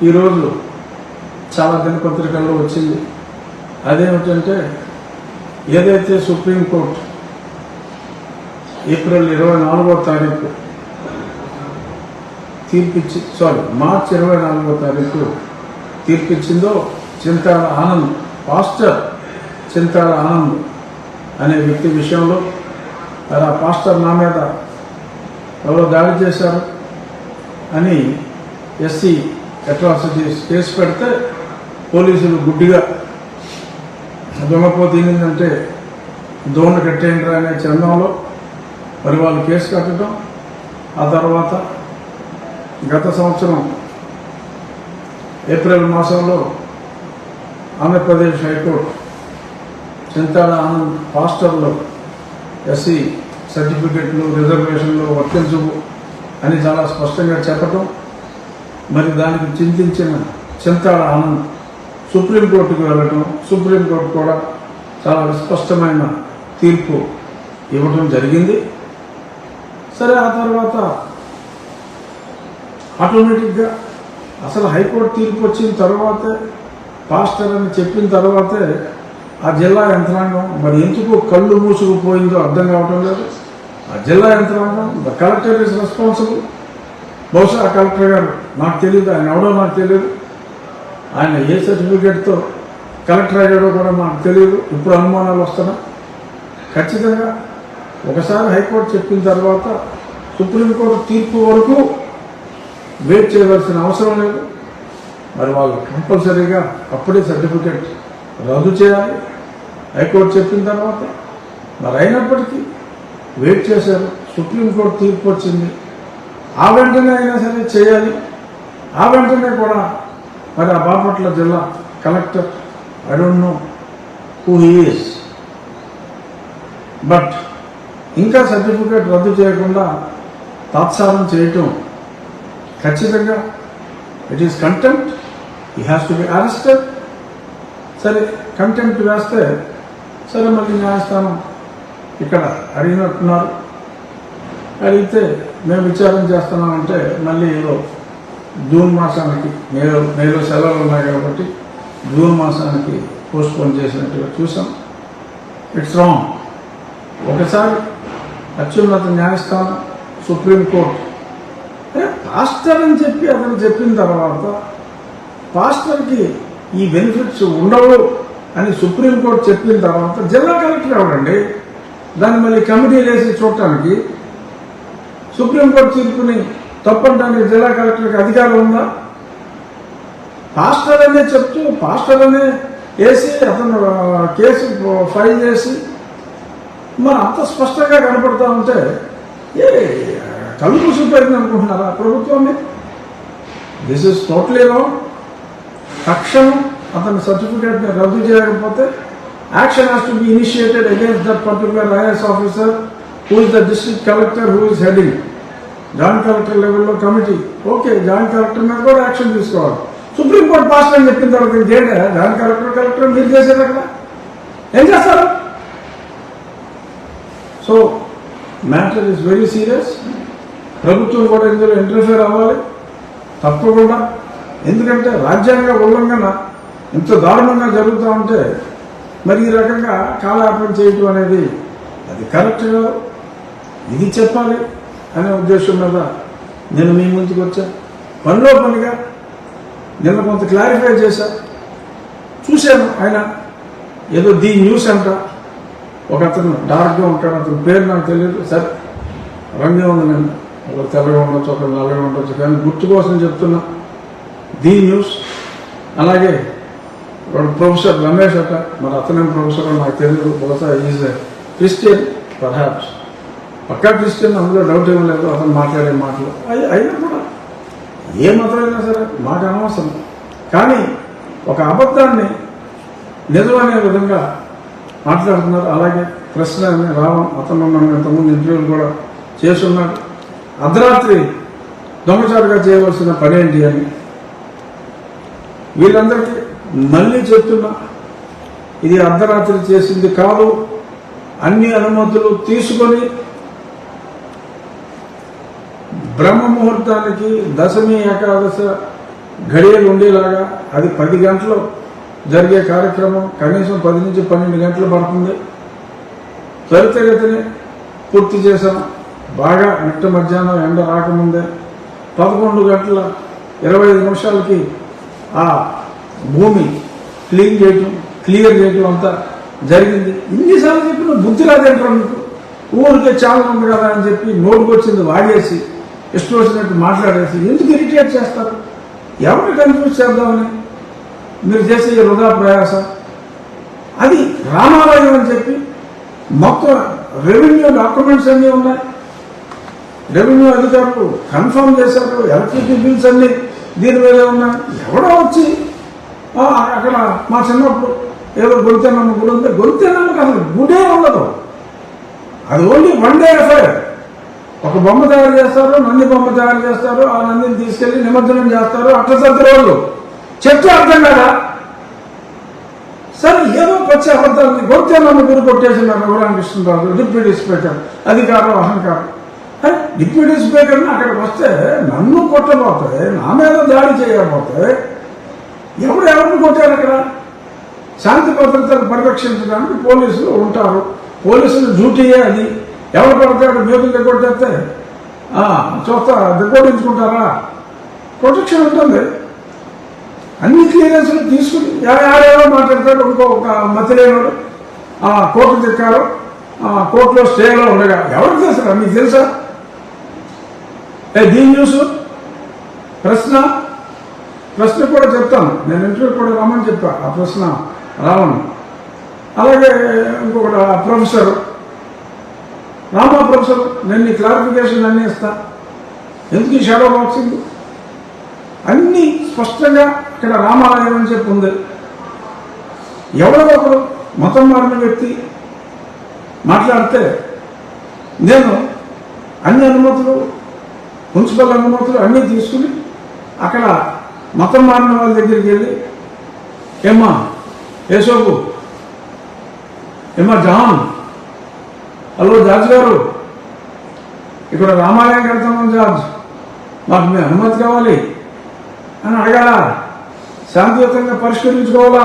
ఈరోజు చాలా దినపత్రికల్లో వచ్చింది. అదేమిటంటే ఏదైతే సుప్రీంకోర్టు ఏప్రిల్ 24వ తారీఖు మార్చి 24వ తారీఖు తీర్పిచ్చిందో చింతాల ఆనంద్, పాస్టర్ చింతాల ఆనంద్ అనే వ్యక్తి విషయంలో ఆ పాస్టర్ నా మీద ఎవరో దాడి చేశారు అని ఎస్సీ అట్రాసిటీస్ కేసు పెడితే పోలీసులు గుడ్డిగా దొంగపోతీనిందంటే దోణ కట్టేయండి అనే చందంలో మరి వాళ్ళు కేసు కట్టడం. ఆ తర్వాత గత సంవత్సరం ఏప్రిల్ మాసంలో ఆంధ్రప్రదేశ్ హైకోర్టు చింతాల ఆనంద్ పాస్టర్లో ఎస్సీ సర్టిఫికెట్లు రిజర్వేషన్లు వర్తించవు అని చాలా స్పష్టంగా చెప్పటం, మరి దానికి చింతించిన చింతాల ఆనంద్ సుప్రీంకోర్టుకు వెళ్ళటం, సుప్రీంకోర్టు కూడా చాలా విస్పష్టమైన తీర్పు ఇవ్వటం జరిగింది. సరే, ఆ తర్వాత ఆటోమేటిక్గా అసలు హైకోర్టు తీర్పు వచ్చిన తర్వాతే, పాస్టర్ అని చెప్పిన తర్వాతే ఆ జిల్లా యంత్రాంగం మరి ఎందుకు కళ్ళు మూసుకుపోయిందో అర్థం కావటం లేదు. ఆ జిల్లా యంత్రాంగం, ద కలెక్టర్ ఈజ్ రెస్పాన్సిబుల్. బహుశా ఆ కలెక్టర్ గారు నాకు తెలియదు, ఆయన ఎవడో నాకు తెలియదు, ఆయన ఏ సర్టిఫికేట్తో కలెక్టర్ అయ్యాడో కూడా నాకు తెలియదు. ఇప్పుడు అనుమానాలు వస్తున్నాయి. ఖచ్చితంగా ఒకసారి హైకోర్టు చెప్పిన తర్వాత సుప్రీంకోర్టు తీర్పు వరకు వెయిట్ చేయవలసిన అవసరం లేదు. మరి వాళ్ళు కంపల్సరీగా అప్పుడే సర్టిఫికేట్ రద్దు చేయాలి హైకోర్టు చెప్పిన తర్వాత. మరి అయినప్పటికీ వెయిట్ చేశారు. సుప్రీంకోర్టు తీర్పు వచ్చింది, ఆ వెంటనే అయినా సరే చేయాలి. ఆ వెంటనే కూడా మరి ఆ బాపట్ల జిల్లా collector, I don't know who he is, but ఇంకా సర్టిఫికేట్ రద్దు చేయకుండా తాత్సారం చేయటం ఖచ్చితంగా it is contempt. He has to be arrested. సరే, కంటెంప్ట్ వేస్తే సరే మళ్ళీ న్యాయస్థానం ఇక్కడ అడిగినట్టున్నారు. అడిగితే మేము విచారణ చేస్తున్నామంటే మళ్ళీ ఏదో జూన్ మాసానికి, మేలో సెలవులు ఉన్నాయి కాబట్టి జూన్ మాసానికి పోస్ట్పోన్ చేసినట్టుగా చూసాం. It's wrong. ఒకసారి అత్యున్నత న్యాయస్థానం సుప్రీంకోర్టు పాస్టర్ అని చెప్పి అతను చెప్పిన తర్వాత పాస్టర్కి ఈ బెనిఫిట్స్ ఉండవు అని సుప్రీంకోర్టు చెప్పిన తర్వాత జిల్లా కలెక్టర్ ఎవరండి దాన్ని మళ్ళీ కమిటీ వేసి చూడటానికి? సుప్రీంకోర్టు తీర్పుని తప్పడానికి జిల్లా కలెక్టర్కి అధికారం ఉందా? పాస్టర్ అనే చెప్తూ పాస్టర్ అనే వేసి అతను కేసు ఫైల్ చేసి మరి అంత స్పష్టంగా కనపడతా ఉంటే కళ్ళు మూసిపోయింది అనుకుంటున్నారా ప్రభుత్వాన్ని? This is totally wrong. తక్షణం అతని సర్టిఫికేట్ని రద్దు చేయకపోతే action has to be initiated against that particular IAS officer who is the district collector who is heading. Joint collector లెవెల్లో కమిటీ, ఓకే, జాయింట్ కలెక్టర్ మీద కూడా యాక్షన్ తీసుకోవాలి. సుప్రీంకోర్టు పాస్ అని చెప్పిన తర్వాత ఇంకేంటే జాయింట్ కలెక్టర్ మీరు చేసేది అక్కడ ఏం చేస్తారు? So matter is very serious. ప్రభుత్వం కూడా ఇందులో ఇంటర్ఫియర్ అవ్వాలి తప్పకుండా. ఎందుకంటే రాజ్యాంగ ఉల్లంఘన ఇంత దారుణంగా జరుగుతూ ఉంటే మరి ఈ రకంగా కాలయాపన చేయటం అనేది అది కరెక్ట్ కాదు. ఇది చెప్పాలి అనే ఉద్దేశం మీద నేను మీ ముందుకు వచ్చాను. పనిలో పనిగా నిన్న కొంత క్లారిఫై చేశా. చూశాను ఆయన ఏదో ది న్యూస్ అంట, ఒక అతను డార్క్గా ఉంటాడు, అతని పేరు నాకు తెలియదు. సరే, రంగే ఉంది, నేను ఒకరు తెల్లగా ఉండొచ్చు, ఒకరు నల్లగా ఉండొచ్చు, కానీ గుర్తు కోసం చెప్తున్నా. The news. అలాగే వాడు ప్రొఫెసర్ రమేష్ అట, మరి అతనేం ప్రొఫెసర్ నాకు తెలియదు, బహుశా ఈజ్ క్రిస్టియన్ పర్హాప్స్, పక్కా క్రిస్టియన్, అందులో డౌట్ ఏం లేదు. అతను మాట్లాడే మాటలు అయినా కూడా ఏ మతమైనా సరే మాకు అనవసరం. కానీ ఒక అబద్ధాన్ని నిజమనే విధంగా మాట్లాడుతున్నారు. అలాగే కృష్ణ అని రావణ్, అతను నన్ను ఇంతకుముందు ఇంటర్వ్యూలు కూడా చేస్తున్నాడు. అర్ధరాత్రి దొంగచాటుగా చేయవలసిన పనేంటి అని వీళ్ళందరికీ మళ్ళీ చెప్తున్నా, ఇది అర్ధరాత్రి చేసింది కాదు. అన్ని అనుమతులు తీసుకొని బ్రహ్మ ముహూర్తానికి దశమి ఏకాదశ గడియలు ఉండేలాగా అది 10 గంటలు జరిగే కార్యక్రమం కనీసం 10 నుంచి 12 గంటలు పడుతుంది. త్వరితగతిని పూర్తి చేశాం. బాగా మిట్ట మధ్యాహ్నం ఎండ రాకముందే 11 గంటల 25 నిమిషాలకి ఆ భూమి క్లియర్ చేయటం అంతా జరిగింది. ఇన్నిసార్లు చెప్పిన బుద్ధి రాదంటారు మీకు. ఊరికే చాలా ఉంది కదా అని చెప్పి నోటుకు వచ్చింది వాడేసి ఇష్టం వచ్చినట్టు మాట్లాడేసి ఎందుకు ఇరిటేట్ చేస్తారు? ఎవరిని కన్ఫ్యూజ్ చేద్దామని మీరు చేసే వృధా ప్రయాస. అది రామాలయం అని చెప్పి మొత్తం రెవెన్యూ డాక్యుమెంట్స్ అన్నీ ఉన్నాయి. రెవెన్యూ అధికారులు కన్ఫర్మ్ చేశారు. ఎలక్ట్రిసిటీ బిల్స్ అన్నీ దీని మీదే ఉన్నాయి. ఎవడో వచ్చి అక్కడ మా చిన్నప్పుడు ఏదో గొంతెనమ్మ గుడి ఉంది. గొంతెనమ్మకి అసలు గుడే ఉండదు. అది ఓన్లీ 1 డే అఫైర్. ఒక బొమ్మ తయారు చేస్తారు, నంది బొమ్మ తయారు చేస్తారు. ఆ నందిని తీసుకెళ్లి నిమజ్జనం చేస్తారు. అట్లసద్ది రోజు చెప్తే అర్థం కదా. సరే ఏదో పచ్చి అబద్ధాలని గొంతెనమ్మ గుడి కొట్టేసినారు రఘురామకృష్ణరాజు డిప్యూటీ స్పీకర్. అధికారం అహంకారం. డిప్యూటీ స్పీకర్ని అక్కడికి వస్తే నన్ను కొట్టబోతే, నా మీద దాడి చేయకపోతే ఎవరిని కొట్టారు? అక్కడ శాంతి భద్రతను పరిరక్షించడానికి పోలీసులు ఉంటారు. పోలీసుల డ్యూటీయే అది. ఎవరు పడతాడు మేకులు కొట్టేస్తే చూస్తా దిగ్గొట్టించుకుంటారా? ప్రొటెక్షన్ ఉంటుంది. అన్ని క్లియరెన్స్లు తీసుకుని యాడేవో మాట్లాడతాడు. ఇంకొక మతిలేనుడు కోర్టు తిక్కారు, కోర్టులో స్టేలో ఉండగా ఎవరికి తెలుసా? మీకు తెలుసా? దీని న్యూస్ ప్రశ్న కూడా చెప్తాను. నేను ఇంటర్వ్యూ కూడా రమ్మని చెప్పా. ఆ ప్రశ్న రావను. అలాగే ఇంకొకటి ప్రొఫెసర్ రామా ప్రొఫెసర్, నేను నీ క్లారిఫికేషన్ అన్నీ ఇస్తా. ఎందుకు ఈ షాడో బాక్సింగ్? అన్నీ స్పష్టంగా ఇక్కడ రామాలయం అని చెప్పి ఉంది. ఎవరో ఒకరు మతం మారిన వ్యక్తి మాట్లాడితే నేను అన్ని అనుమతులు, మున్సిపల్ అనుమతులు అన్నీ తీసుకుని అక్కడ మతం మారిన వాళ్ళ దగ్గరికి వెళ్ళి, ఏమ్మా యేసోబు, ఏమ్మా జాన్, హలో జార్జ్ గారు, ఇక్కడ రామాలయం కడతామని జార్జ్, మాకు మీ అనుమతి కావాలి అని అడగాల. శాంతియుతంగా పరిష్కరించుకోవాలా?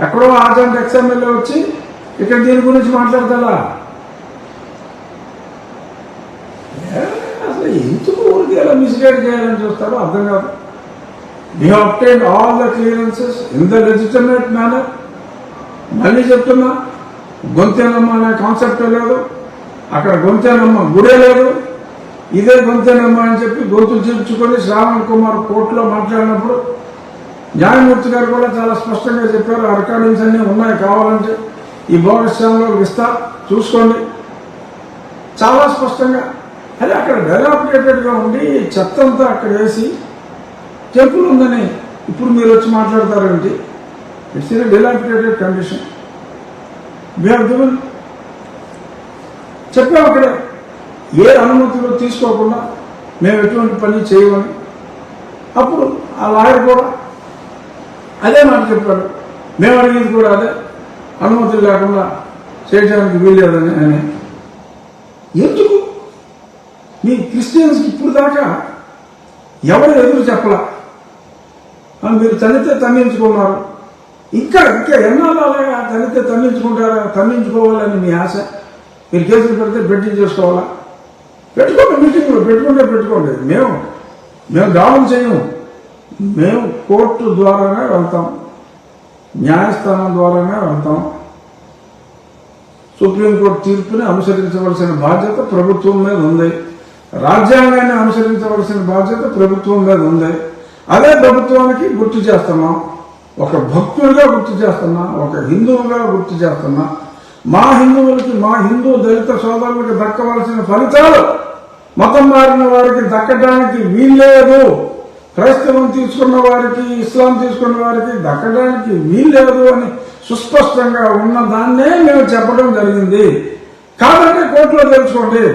ఎక్కడో ఆజెంట్ ఎక్స్ఎమ్మెల్యే వచ్చి ఇక్కడ దీని గురించి మాట్లాడతాడా? అసలు ఎందుకు ఊరికి ఎలా మిస్గైడ్ చేయాలని చూస్తారో అర్థం కాదు. We have obtained all the clearances in the legitimate manner. మళ్ళీ చెప్తున్నా, గొంతెనమ్మ అనే కాన్సెప్ట్ లేదు. అక్కడ గొంతెనమ్మ గుడే లేదు. ఇదే గొంతెనమ్మ అని చెప్పి గొంతులు చేర్చుకొని శ్రావణ్ కుమార్ కోర్టులో మాట్లాడినప్పుడు న్యాయమూర్తి గారు కూడా చాలా స్పష్టంగా చెప్పారు. ఆ రికార్డింగ్స్ అన్నీ ఉన్నాయి. కావాలంటే ఈ బోగస్ ఛానల్లో ఇస్తా, చూసుకోండి. చాలా స్పష్టంగా అదే అక్కడ డెవలప్డేటెడ్గా ఉండి చెత్తంతా అక్కడ వేసి టెంపుల్ ఉందని ఇప్పుడు మీరు వచ్చి మాట్లాడతారేంటి? It's in dilapidated condition. We have given, చెప్పాము అక్కడ ఏ అనుమతులు తీసుకోకుండా మేము ఎటువంటి పని చేయమని. అప్పుడు ఆ లాయర్ కూడా అదే మాట చెప్పాడు. మేము అడిగేది కూడా అదే, అనుమతులు లేకుండా చేయడానికి వీల్లేదని. అని ఎందుకు మీ క్రిస్టియన్స్కి ఇప్పుడు దాకా ఎవరు ఎదురు చెప్పలా? మీరు తన్నితే తన్నించుకున్నారు. ఇంకా ఎన్నాళ్ళు అలాగా తన్నితే తన్నించుకుంటారా? తన్నించుకోవాలని మీ ఆశ. మీరు కేసులు పెడితే బెట్టింగ్ చేసుకోవాలా? పెట్టుకోండి, మీటింగ్లో పెట్టుకోండి. మేము దావం చేయము. మేము కోర్టు ద్వారానే వెళ్తాం, న్యాయస్థానం ద్వారానే వెళ్తాం. సుప్రీంకోర్టు తీర్పుని అనుసరించవలసిన బాధ్యత ప్రభుత్వం మీద ఉంది. రాజ్యాంగాన్ని అనుసరించవలసిన బాధ్యత ప్రభుత్వం మీద ఉంది. అదే ప్రభుత్వానికి గుర్తు చేస్తున్నాం. ఒక భక్తుడిగా గుర్తు చేస్తున్నా, ఒక హిందువుగా గుర్తు చేస్తున్నా. మా హిందువులకి, మా హిందూ దళిత సోదరులకు దక్కవలసిన ఫలితాలు మతం మారిన వారికి దక్కడానికి వీల్లేదు. క్రైస్తవం తీసుకున్న వారికి, ఇస్లాం తీసుకున్న వారికి దక్కడానికి వీల్లేదు అని సుస్పష్టంగా ఉన్న దాన్నే మేము చెప్పడం జరిగింది. కాదంటే కోర్టులో తెలుసుకోండి.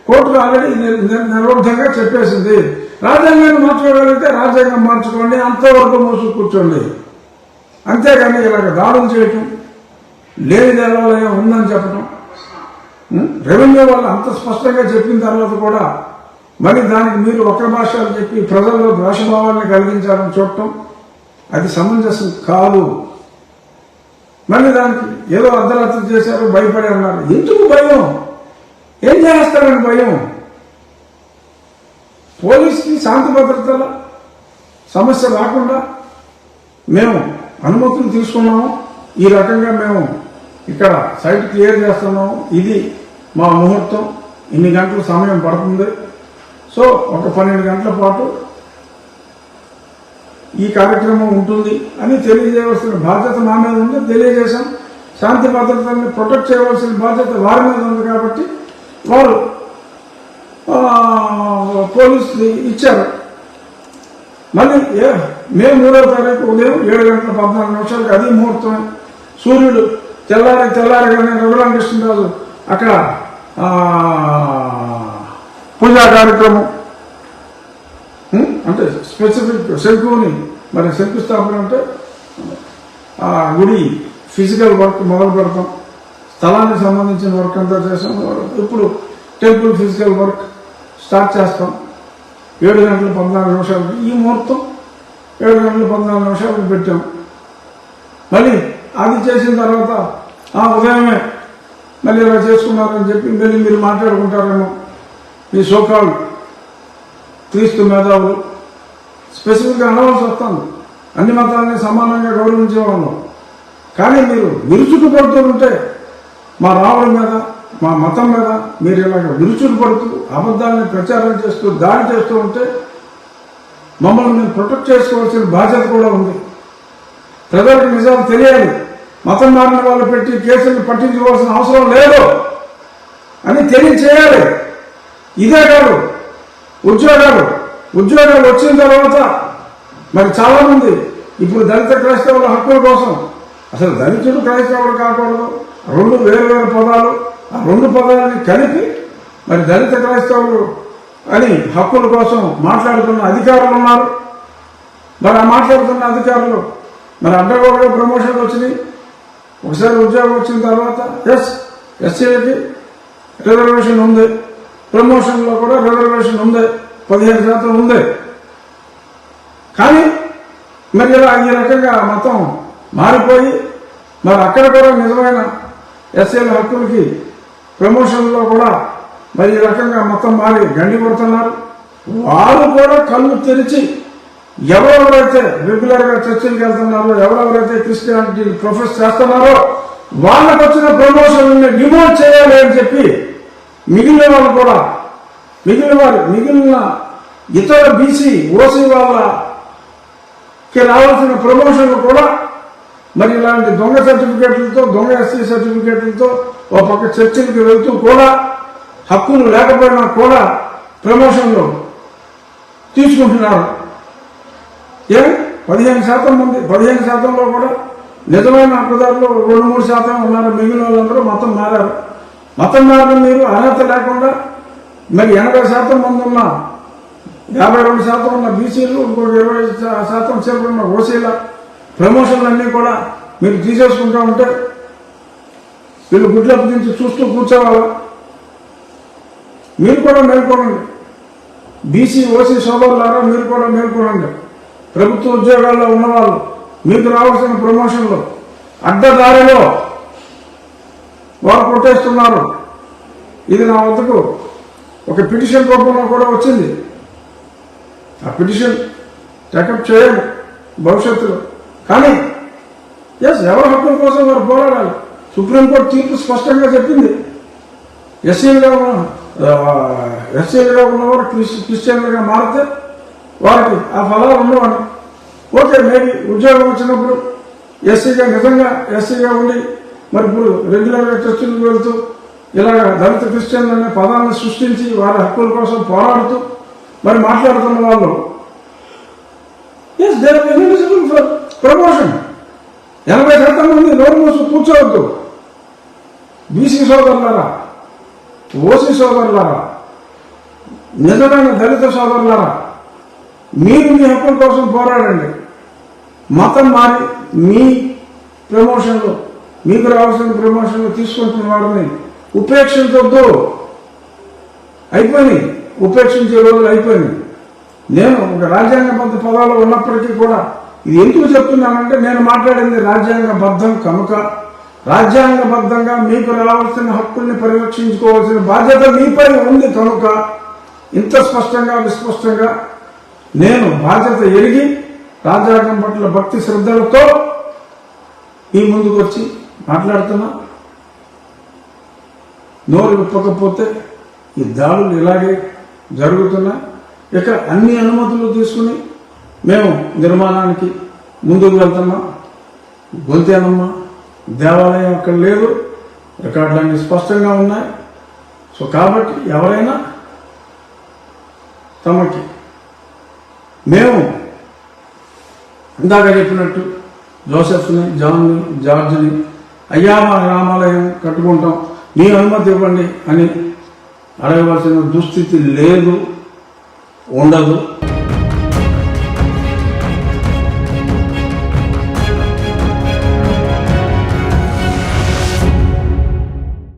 కోర్టులో ఆల్రెడీ నిర్వర్థంగా చెప్పేసింది. రాజ్యాంగాన్ని మార్చుకోగలిగితే రాజ్యాంగం మార్చుకోండి, అంతవరకు మోసు కూర్చోండి. అంతేగాని ఇలాగ దాడులు చేయటం, లేని దేవాలయం ఉందని చెప్పడం, రెవెన్యూ వాళ్ళు అంత స్పష్టంగా చెప్పిన తర్వాత కూడా మరి దానికి మీరు ఒక్క భాష అని చెప్పి ప్రజల్లో ద్వేషభావాన్ని కలిగించాలని చూడటం అది సమంజసం కాదు. మళ్ళీ దానికి ఏదో అర్ధరాత్రి చేశారు, భయపడి అన్నారు. ఎందుకు భయం? ఏం చేస్తారని భయం? పోలీసుకి శాంతి భద్రతల సమస్య రాకుండా మేము అనుమతులు తీసుకున్నాము. ఈ రకంగా మేము ఇక్కడ సైట్ క్లియర్ చేస్తున్నాము. ఇది మా ముహూర్తం, ఇన్ని గంటల సమయం పడుతుంది. సో ఒక 12 గంటల పాటు ఈ కార్యక్రమం ఉంటుంది అని తెలియజేయవలసిన బాధ్యత మా మీద ఉంది. తెలియజేశాం. శాంతి భద్రతల్ని ప్రొటెక్ట్ చేయవలసిన బాధ్యత వారి మీద ఉంది. కాబట్టి వారు పోలీసులు ఇచ్చారు. మళ్ళీ మే 3వ తారీఖు ఉదయం 7:14 అది ముహూర్తమే. సూర్యుడు తెల్లారగానే రఘురామకృష్ణరాజు అక్కడ పూజా కార్యక్రమం అంటే స్పెసిఫిక్ శంకుని మరి శంకుస్థాపన అంటే ఆ గుడి ఫిజికల్ వర్క్ మొదలు పెడతాం. స్థలానికి సంబంధించిన వర్క్ అంతా చేసాం. ఇప్పుడు టెంపుల్ ఫిజికల్ వర్క్ స్టార్ట్ చేస్తాం 7:14 ఈ ముహూర్తం 7:14 పెట్టాం. మళ్ళీ అది చేసిన తర్వాత ఉదయమే మళ్ళీ ఇలా చేసుకున్నారని చెప్పి మళ్ళీ మీరు మాట్లాడుకుంటారేమో. ఈ సోకాళ్ళు క్రీస్తు మేధావులు స్పెసిఫిక్గా అనవలసి వస్తుంది. అన్ని మతాలని సమానంగా గౌరవించే వాళ్ళం. కానీ మీరు విరుచుకు పడుతూ ఉంటే మా రావుల మీద, మా మతం మీద మీరు ఇలాగ విరుచుకు పడుతూ అబద్ధాలని ప్రచారం చేస్తూ దాడి చేస్తూ ఉంటే మమ్మల్ని మేము ప్రొటెక్ట్ చేసుకోవాల్సిన బాధ్యత కూడా ఉంది. ప్రజలకు నిజాలు తెలియాలి. మతం మారిన వాళ్ళు పెట్టి కేసులను పట్టించుకోవాల్సిన అవసరం లేదు అని తెలియచేయాలి. ఇదే కాదు, ఉద్యోగాలు వచ్చిన తర్వాత మరి చాలా మంది ఇప్పుడు దళిత క్రైస్తవుల హక్కుల కోసం, అసలు దళితుడు క్రైస్తవుడు కాకూడదు, 2 వేరు పదాలు, ఆ 2 పదాలని కలిపి మరి దళిత క్రైస్తవులు అని హక్కుల కోసం మాట్లాడుతున్న అధికారులు ఉన్నారు. మరి ఆ మాట్లాడుతున్న అధికారులు మరి అడ్డగోడగా ప్రమోషన్లు వచ్చినాయి. ఒకసారి ఉద్యోగం వచ్చిన తర్వాత ఎస్సీలకి రిజర్వేషన్ ఉంది, ప్రమోషన్లో కూడా రిజర్వేషన్ ఉంది, 15% ఉంది. కానీ మరి ఇలా ఈ రకంగా మతం మారిపోయి మరి అక్కడ కూడా నిజమైన ఎస్సీల హక్కులకి ప్రమోషన్లో కూడా మరి ఈ రకంగా మొత్తం మారి గండి కొడుతున్నారు. వాళ్ళు కూడా కళ్ళు తెరిచి ఎవరెవరైతే రెగ్యులర్గా చర్చిలకు వెళ్తున్నారో, ఎవరెవరైతే క్రిస్టియానిటీ ప్రొఫెస్ చేస్తున్నారో వాళ్ళకు వచ్చిన ప్రమోషన్ని డిమోట్ చేయాలి అని చెప్పి మిగిలిన వాళ్ళు కూడా మిగిలిన ఇతర బీసీ ఓసీ వాళ్ళకి రావాల్సిన ప్రమోషన్లు కూడా మరి ఇలాంటి దొంగ సర్టిఫికేట్లతో, దొంగ ఎస్సీ సర్టిఫికేట్లతో ఒక పక్క చర్చిలకు వెళ్తూ కూడా హక్కులు లేకపోయినా కూడా ప్రమోషన్లు తీసుకుంటున్నారు. 15% మంది, 15%లో కూడా నిజమైన హక్కుదారులు 2-3% ఉన్నారు. మిగిలిన వాళ్ళందరూ మతం మారారు. మతం మారిన మీరు అర్హత లేకుండా మరి 80% మంది ఉన్న 52% ఉన్న బీసీలు, ఇంకొక 20% సేపు ఉన్న ఓసీల ప్రమోషన్లన్నీ కూడా మీరు తీసేసుకుంటా ఉంటే వీళ్ళు గుడ్లపు నుంచి చూస్తూ కూర్చోవాలా? మీరు కూడా మేల్కోనండి. బీసీ ఓసీ సోదరులారా మీరు కూడా మేల్కోనండి. ప్రభుత్వ ఉద్యోగాల్లో ఉన్నవాళ్ళు మీకు రావాల్సిన ప్రమోషన్లు అడ్డదారిలో వారు కొట్టేస్తున్నారు. ఇది నా వద్దకు ఒక పిటిషన్ రూపంలో కూడా వచ్చింది. ఆ పిటిషన్ టేకప్ చేయాలి భవిష్యత్తులో. కానీ ఎవరి హక్కుల కోసం వారు పోరాడాలి. సుప్రీంకోర్టు తీర్పు స్పష్టంగా చెప్పింది. ఎస్సీలుగా ఉన్నవారు క్రిస్టియన్లుగా మారితే వారికి ఆ ఫలాలు ఉండవని. ఓకే, మేబీ ఉద్యోగం వచ్చినప్పుడు ఎస్సీగా నిజంగా ఎస్సీగా ఉండి మరి ఇప్పుడు రెగ్యులర్గా చర్చలకు వెళ్తూ ఇలాగ దళిత క్రిస్టియన్లు అనే పదాన్ని సృష్టించి వారి హక్కుల కోసం పోరాడుతూ మరి మాట్లాడుతున్న వాళ్ళు they are eligible for promotion. 80% మంది నోరు మూసు కూర్చోవద్దు. బీసీ సోదరులారా, ఓసీ సోదరులారా, నిజమైన దళిత సోదరులారా, మీరు మీ హక్కుల కోసం పోరాడండి. మతం మారి మీ ప్రమోషన్లు, మీకు రావాల్సిన ప్రమోషన్లు తీసుకుంటున్న వారిని ఉపేక్షించొద్దు. అయిపోయినాయి. ఉపేక్షించే రోజులు అయిపోయింది. నేను ఒక రాజ్యాంగబద్ధ పదవిలో ఉన్నప్పటికీ కూడా ఇది ఎందుకు చెప్తున్నానంటే, నేను మాట్లాడింది రాజ్యాంగబద్ధం కనుక, రాజ్యాంగబద్ధంగా మీకు రావాల్సిన హక్కుల్ని పరిరక్షించుకోవాల్సిన బాధ్యత మీపై ఉంది కనుక ఇంత స్పష్టంగా విస్పష్టంగా నేను బాధ్యత ఎరిగి రాజ్యాంగం పట్ల భక్తి శ్రద్ధలతో ఈ ముందుకు వచ్చి మాట్లాడుతున్నా. నోరు విప్పకపోతే ఈ దాడులు ఇలాగే జరుగుతున్నాయి. ఇక అన్ని అనుమతులు తీసుకుని మేము నిర్మాణానికి ముందుకు వెళ్తున్నాం. గొంతేనమ్మా దేవాలయం అక్కడ లేదు, రికార్డులన్నీ స్పష్టంగా ఉన్నాయి. సో కాబట్టి ఎవరైనా తమకి మేము ఇందాక చెప్పినట్టు జోసెఫ్ని, జాన్ని, జార్జ్ని అయ్యా మా రామాలయం కట్టుకుంటాం మీ అనుమతి ఇవ్వండి అని అడగవలసిన దుస్థితి లేదు, ఉండదు.